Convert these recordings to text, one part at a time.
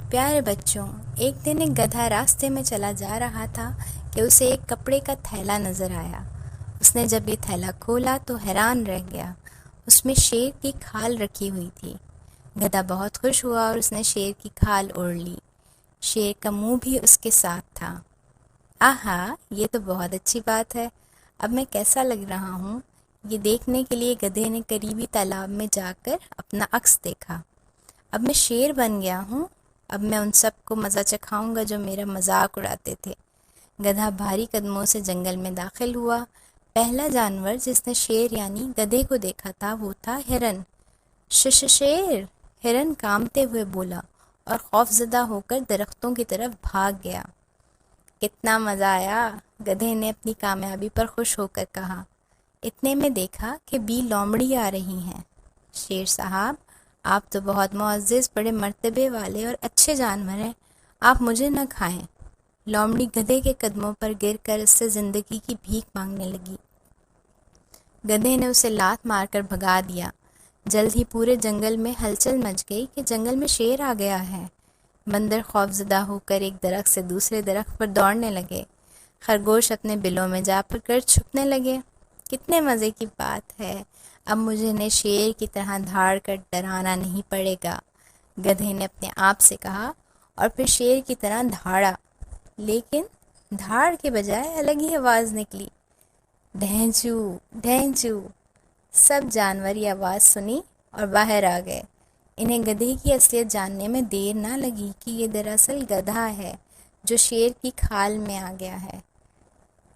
پیارے بچوں، ایک دن ایک گدھا راستے میں چلا جا رہا تھا کہ اسے ایک کپڑے کا تھیلا نظر آیا۔ اس نے جب یہ تھیلا کھولا تو حیران رہ گیا۔ اس میں شیر کی کھال رکھی ہوئی تھی۔ گدھا بہت خوش ہوا اور اس نے شیر کی کھال اوڑھ لی۔ شیر کا منہ بھی اس کے ساتھ تھا۔ آہا، یہ تو بہت اچھی بات ہے۔ اب میں کیسا لگ رہا ہوں؟ یہ دیکھنے کے لیے گدھے نے قریبی تالاب میں جا کر اپنا عکس دیکھا۔ اب میں شیر بن گیا ہوں۔ اب میں ان سب کو مزہ چکھاؤں گا جو میرا مذاق اڑاتے تھے۔ گدھا بھاری قدموں سے جنگل میں داخل ہوا۔ پہلا جانور جس نے شیر یعنی گدھے کو دیکھا تھا وہ تھا ہرن۔ شیر! ہرن کانپتے ہوئے بولا اور خوفزدہ ہو کر درختوں کی طرف بھاگ گیا۔ کتنا مزہ آیا! گدھے نے اپنی کامیابی پر خوش ہو کر کہا۔ اتنے میں دیکھا کہ بی لومڑی آ رہی ہیں۔ شیر صاحب، آپ تو بہت معزز، بڑے مرتبے والے اور اچھے جانور ہیں، آپ مجھے نہ کھائیں۔ لومڑی گدھے کے قدموں پر گر کر اس سے زندگی کی بھیک مانگنے لگی۔ گدھے نے اسے لات مار کر بھگا دیا۔ جلد ہی پورے جنگل میں ہلچل مچ گئی کہ جنگل میں شیر آ گیا ہے۔ بندر خوفزدہ ہو کر ایک درخت سے دوسرے درخت پر دوڑنے لگے۔ خرگوش اپنے بلوں میں جا کر چھپنے لگے۔ کتنے مزے کی بات ہے! اب مجھے انہیں شیر کی طرح دھاڑ کر ڈرانا نہیں پڑے گا، گدھے نے اپنے آپ سے کہا اور پھر شیر کی طرح دھاڑا، لیکن دھاڑ کے بجائے الگ ہی آواز نکلی، ڈھینچو ڈھینچو۔ سب جانور یہ آواز سنی اور باہر آ گئے۔ انہیں گدھے کی اصلیت جاننے میں دیر نہ لگی کہ یہ دراصل گدھا ہے جو شیر کی کھال میں آ گیا ہے۔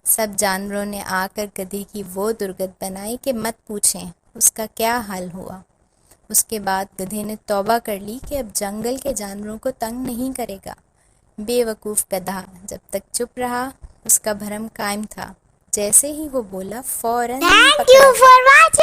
سب جانوروں نے آ کر گدھے کی وہ درگت بنائی کہ مت پوچھیں اس کا کیا حال ہوا۔ اس کے بعد گدھے نے توبہ کر لی کہ اب جنگل کے جانوروں کو تنگ نہیں کرے گا۔ بے وقوف گدھا جب تک چپ رہا اس کا بھرم قائم تھا، جیسے ہی وہ بولا فوراً Thank you for watching.